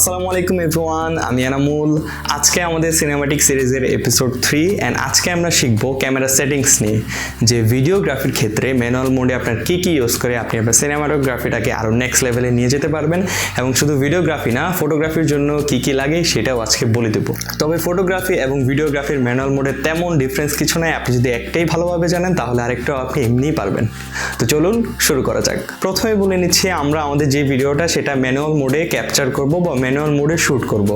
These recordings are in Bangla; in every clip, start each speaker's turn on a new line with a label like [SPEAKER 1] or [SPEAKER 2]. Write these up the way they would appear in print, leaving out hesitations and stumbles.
[SPEAKER 1] আসসালামু আলাইকুম এভরিওয়ান, আমি এনামুল। আজকে আমাদের সিনেমাটিক সিরিজের এপিসোড 3 এন্ড আজকে আমরা শিখব ক্যামেরা সেটিংস নিয়ে, যে ভিডিওগ্রাফির ক্ষেত্রে ম্যানুয়াল মোডে আপনার কি ইউজ করে আপনি আপনার সিনেমাটোগ্রাফিটাকে আরও নেক্সট লেভেলে নিয়ে যেতে পারবেন। এবং শুধু ভিডিওগ্রাফি না, ফটোগ্রাফির জন্য কি লাগে সেটাও আজকে বলে দেব। তবে ফটোগ্রাফি এবং ভিডিওগ্রাফির ম্যানুয়াল মোডে তেমন ডিফারেন্স কিছু নাই। আপনি যদি একটাই ভালোভাবে জানেন তাহলে আরেকটাও আপনি এমনিই পারবেন। তো চলুন শুরু করা যাক। প্রথমে বলে নিচ্ছি, আমরা আমাদের যে ভিডিওটা সেটা ম্যানুয়াল মোডে ক্যাপচার করব বা ম্যানুয়াল মোডে শ্যুট করব।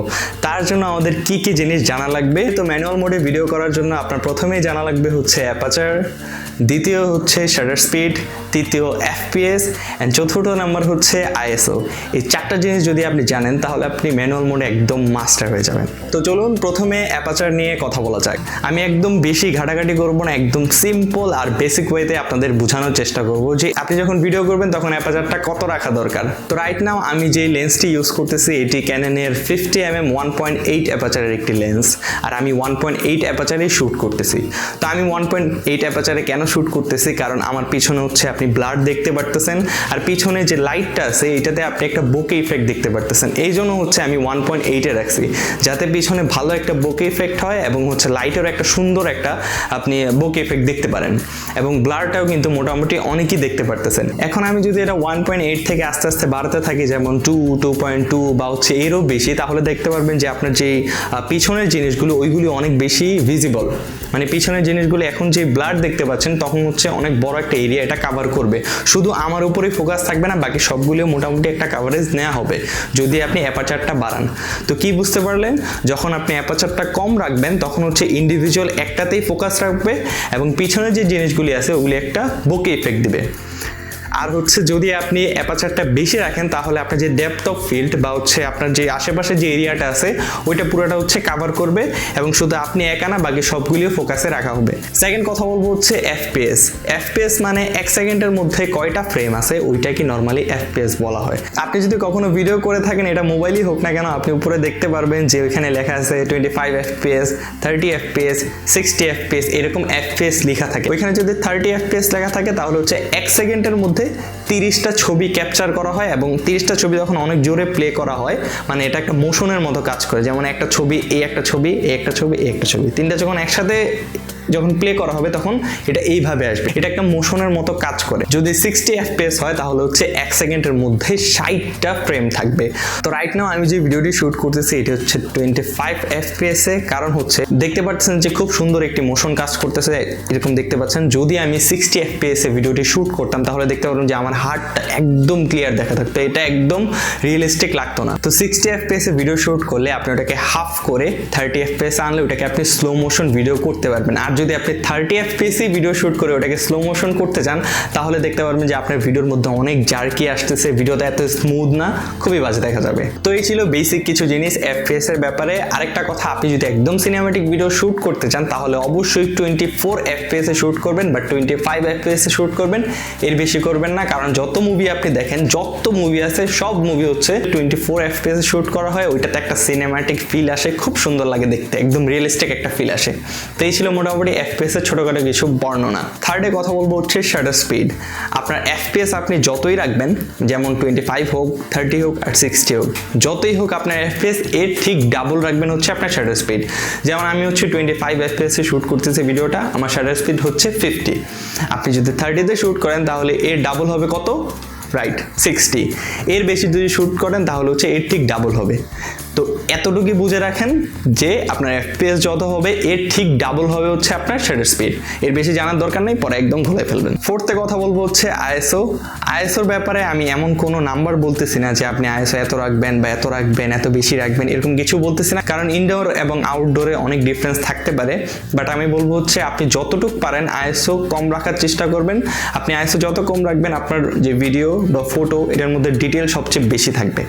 [SPEAKER 1] তার জন্য আমাদের কি জিনিস জানা লাগবে। তো ম্যানুয়াল মোডে ভিডিও করার জন্য আপনার প্রথমেই জানা লাগবে হচ্ছে অ্যাপারচার, দ্বিতীয় হচ্ছে শাটার স্পিড, তৃতীয় এফপিএস অ্যান্ড চতুর্থ নাম্বার হচ্ছে আইএসও। এই চারটা জিনিস যদি আপনি জানেন তাহলে আপনি ম্যানুয়াল মোডে একদম মাস্টার হয়ে যাবেন। তো চলুন প্রথমে অ্যাপারচার নিয়ে কথা বলা যাক। আমি একদম বেশি ঘাটাঘাটি করব না, একদম সিম্পল আর বেসিক ওয়েতে আপনাদের বোঝানোর চেষ্টা করব যে আপনি যখন ভিডিও করবেন তখন অ্যাপারচারটা কত রাখা দরকার। তো রাইট নাও আমি যে লেন্সটি ইউজ করতেছি এটি ক্যাননের 50mm 1.8 অ্যাপারচারের একটি লেন্স, আর আমি 1.8 অ্যাপারচারেই শ্যুট করতেছি। তো আমি 1.8 অ্যাপারচারে কেন শ্যুট করতেছি, কারণ আমার পিছনে হচ্ছে আপনি ব্লার দেখতে পারতেছেন, আর পিছনে যে লাইটটা আছে এটাতে আপনি একটা বোকে ইফেক্ট দেখতে পারতেছেন। এই জন্য হচ্ছে আমি 1.8-এ রাখছি, যাতে পিছনে ভালো একটা বোকে ইফেক্ট হয় এবং হচ্ছে লাইটেরও একটা সুন্দর একটা আপনি বোকে ইফেক্ট দেখতে পারেন, এবং ব্লারটাও কিন্তু মোটামুটি অনেকই দেখতে পারতেছেন। এখন আমি যদি এটা 1.8 থেকে আস্তে আস্তে বাড়তে থাকি, যেমন 2.2 বা হচ্ছে এরও বেশি, তাহলে দেখতে পারবেন যে আপনার যে পিছনের জিনিসগুলো ওইগুলি অনেক বেশি ভিজিবল। মানে পিছনের জিনিসগুলো এখন যে ব্লার দেখতে পাচ্ছেন তখন হচ্ছে অনেক বড় একটা এরিয়া এটা কাভার করবে। শুধু আমার উপরেই ফোকাস থাকবে না, বাকি সবগুলো মোটামুটি একটা কাভারেজ নেওয়া হবে যদি আপনি অ্যাপারচারটা বাড়ান। তো কি বুঝতে পারলেন, যখন আপনি অ্যাপারচারটা কম রাখবেন তখন হচ্ছে ইন্ডিভিজুয়াল একটাতেই ফোকাস রাখবে এবং পিছনের যে জিনিসগুলি আছে ওগুলি একটা বোকে ইফেক্ট দিবে। আর হচ্ছে যদি আপনি অ্যাপারচারটা বেশি রাখেন তাহলে আপনার যে ডেপথ অফ ফিল্ড বা হচ্ছে আপনার যে আশেপাশে যে এরিয়াটা আছে ওইটা পুরোটা হচ্ছে কাভার করবে এবং শুধু আপনি একা না, বাকি সবগুলিও ফোকাসে রাখা হবে। সেকেন্ড কথা বলবো হচ্ছে এফপিএস। এফপিএস মানে 1 সেকেন্ডের মধ্যে কয়টা ফ্রেম আছে ওইটাকে নর্মালি এফপিএস বলা হয়। আপনি যদি কখনো ভিডিও করে থাকেন, এটা মোবাইলই হোক না কেন, আপনি উপরে দেখতে পারবেন যে ওইখানে লেখা আছে 25 এফপিএস, 30 এফপিএস, 60 এফপিএস, এরকম এফপিএস লেখা থাকে। ওইখানে যদি 30 এফপিএস লেখা থাকে তাহলে হচ্ছে 1 সেকেন্ডের মধ্যে 30টা ছবি ক্যাপচার করা হয়, এবং 30টা ছবি যখন অনেক জোরে প্লে করা হয় মানে এটা একটা মোশনের মতো কাজ করে। যেমন একটা ছবি, এই একটা ছবি, এই একটা ছবি, এই একটা ছবি, তিনটা যখন একসাথে যখন প্লে করা হবে তখন এটা এইভাবে আসবে। এটা একটা মোশনের মতো কাজ করে। যদি 60 এফপিএস হয় তাহলে হচ্ছে 1 সেকেন্ডের মধ্যে 60টা ফ্রেম থাকবে। তো রাইট নাও আমি যে ভিডিওটি শুট করতেছি এটি হচ্ছে 25 এফপিএস এ, কারণ হচ্ছে দেখতে পাচ্ছেন যে খুব সুন্দর একটি মোশন কাজ করতেছে, এরকম দেখতে পাচ্ছেন। যদি আমি 60 এফপিএস এ ভিডিওটি শুট করতাম তাহলে দেখতে পারবেন যে আমার হাতটা একদম ক্লিয়ার দেখা থাকতো, এটা একদম রিয়েলিস্টিক লাগতো না। তো 60 এফপিএস এ ভিডিও শুট করলে আপনি ওটাকে হাফ করে 30 এফপিএস আনলে ওটাকে আপনি স্লো মোশন ভিডিও করতে পারবেন। আর যদি আপনি 30 এফপিএস ভিডিও শুট করে ওটাকে স্লো মোশন করতে চান তাহলে দেখতে পারবেন যে আপনার ভিডিওর মধ্যে অনেক জার্কি আসতেছে, ভিডিওটা এত স্মুথ না, খুবই বাজে দেখা যাবে। তো এই ছিল বেসিক কিছু জিনিস এফপিএস এর ব্যাপারে। আরেকটা কথা, আপনি যদি একদম সিনেমাটিক ভিডিও শুট করতে চান তাহলে অবশ্যই 24 এফপিএস এ শুট করবেন বা 25 এফপিএস এ শুট করবেন, এর বেশি করবেন না। কারণ যত মুভি আপনি দেখেন, যত মুভি আছে সব মুভি হচ্ছে 24 এফপিএস এ শুট করা হয়। ওইটাতে একটা সিনেমাটিক ফিল আসে, খুব সুন্দর লাগে দেখতে, একদম রিয়েলিস্টিক একটা ফিল আসে। তো এই ছিল মোটামুটি এফপিএস এর ছোটখাটো কিছু বর্ণনা। থার্ডে কথা বলবো হচ্ছে শাটার স্পিড। আপনার এফপিএস আপনি যতই রাখবেন, যেমন 25 হোক, 30 হোক আর 60 হোক, যতই হোক আপনার এফপিএস এর ঠিক ডাবল রাখবেন হচ্ছে আপনার শাটার স্পিড। যেমন আমি হচ্ছে 25 এফপিএস এ শুট করতেছি ভিডিওটা, আমার শাটার স্পিড হচ্ছে 50। আপনি যদি 30-তে শুট করেন তাহলে এর ডাবল হবে কত? রাইট, 60। এর বেশি যদি শুট করেন তাহলে হচ্ছে এর ঠিক ডাবল হবে। তো এতটুকুই বুঝে রাখেন যে আপনার এফপিএস যত হবে এর ঠিক ডাবল হবে হচ্ছে আপনার শাটার স্পিড। এর বেশি জানার দরকার নেই, পরে একদম ভুলে ফেলবেন। ফোর্থে কথা বলবো হচ্ছে আইএসও। আইএসওর ব্যাপারে আমি এমন কোনো নাম্বার বলতেছি না যে আপনি আইএসও এত রাখবেন বা এত রাখবেন, এত বেশি রাখবেন, এরকম কিছু বলতেছি না, কারণ ইনডোর এবং আউটডোরে অনেক ডিফারেন্স থাকতে পারে। বাট আমি বলবো হচ্ছে আপনি যতটুকু পারেন আইএসও কম রাখার চেষ্টা করবেন। আপনি আইএসও যত কম রাখবেন আপনার যে ভিডিও বা ফটো এটার মধ্যে ডিটেল সবচেয়ে বেশি থাকবে।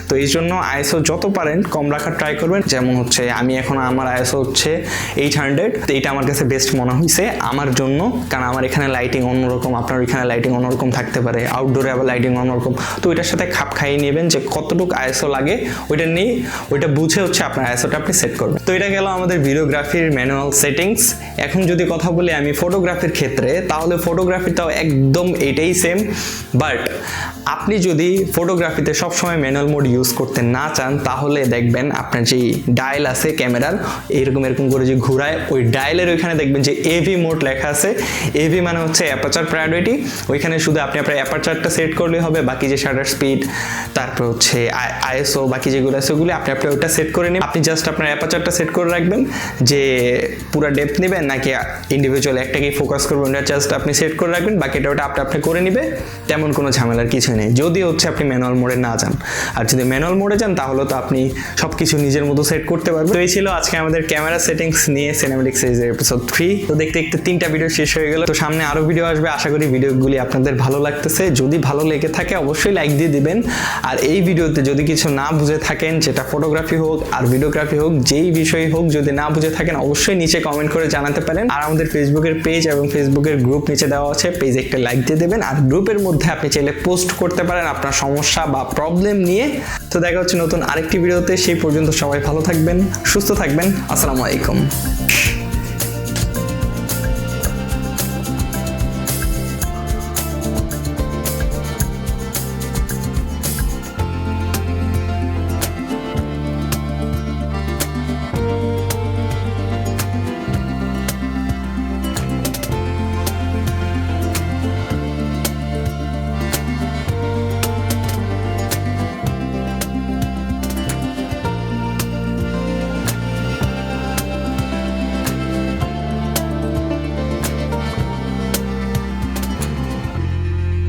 [SPEAKER 1] তো এই জন্য আইএসও যত পারেন কম রাখার ট্রাই করবেন। যেমন হচ্ছে আমি এখন আমার আইএসও হচ্ছে 800, তো এইটা আমার কাছে বেস্ট মনে হয়েছে আমার জন্য, কারণ আমার এখানে লাইটিং অন্যরকম, আপনার এখানে লাইটিং অন্যরকম থাকতে পারে, আউটডোরে আবার লাইটিং অন্যরকম। তো ওইটার সাথে খাপ খাইয়ে নেবেন যে কতটুকু আইএসও লাগে, ওইটা নিয়ে ওইটা বুঝে হচ্ছে আপনার আইএসওটা আপনি সেট করবেন। তো এটা গেল আমাদের ভিডিওগ্রাফির ম্যানুয়াল সেটিংস। এখন যদি কথা বলি আমি ফটোগ্রাফির ক্ষেত্রে, তাহলে ফটোগ্রাফিটাও একদম এটাই সেম। বাট আপনি যদি ফটোগ্রাফিতে সবসময় ম্যানুয়াল মোড ইউজ করতে না চান তাহলে দেখবেন আপনার যে ডায়াল আছে ক্যামেরার এরকম করে যে ঘোরায় ওই ডায়ালের ওইখানে দেখবেন যে এভি মোড লেখা আছে। এভি মানে হচ্ছে অ্যাপারচার প্রায়োরিটি। ওইখানে শুধু আপনি আপনার অ্যাপারচারটা সেট করলে হবে, বাকি যে শাটার স্পিড তারপর হচ্ছে আইএসও বাকি যেগুলো আছে ওগুলো আপনি ওটা সেট করে নিন। আপনি জাস্ট আপনার অ্যাপারচারটা সেট করে রাখবেন যে পুরো ডেপথ নেবেন নাকি ইন্ডিভিজুয়াল একটাকেই ফোকাস করবেন, ওটা জাস্ট আপনি সেট করে রাখবেন, বাকিটা ওটা আপনি করে নেবে। তেমন কোনো ঝামেলার কিছু নেই যদি হচ্ছে আপনি ম্যানুয়াল মোডে না যান। আর যদি ম্যানুয়াল মোডে যান তাহলে তো আপনি সব কিছু নিজের মতো সেট করতে পারবেন। তো এই ছিল আজকে আমাদের ক্যামেরা সেটিংস নিয়ে সিনেম্যাটিক সিরিজের এপিসোড 3। তো দেখতে 3টা ভিডিও শেষ হয়ে গেল। তো সামনে আরো ভিডিও আসবে, আশা করি ভিডিওগুলি আপনাদের ভালো লাগতেছে। যদি ভালো লেগে থাকে অবশ্যই লাইক দিয়ে দিবেন। আর এই ভিডিওতে যদি কিছু না বুঝে থাকেন, যেটা ফটোগ্রাফি হোক আর ভিডিওগ্রাফি হোক, যেই বিষয় হোক, যদি না বুঝে থাকেন অবশ্যই নিচে কমেন্ট করে জানাতে পারেন। আর আমাদের ফেসবুকের পেজ এবং ফেসবুকের গ্রুপ নিচে দেওয়া আছে, পেজে একটা লাইক দিয়ে দেবেন। আর গ্রুপের মধ্যে আপনি চাইলে পোস্ট করতে পারেন আপনার সমস্যা বা প্রবলেম নিয়ে। তো দেখা হচ্ছে নতুন আরেকটি ভিডিওতে। সেই পর্যন্ত সবাই ভালো থাকবেন, সুস্থ থাকবেন। আসসালামু আলাইকুম।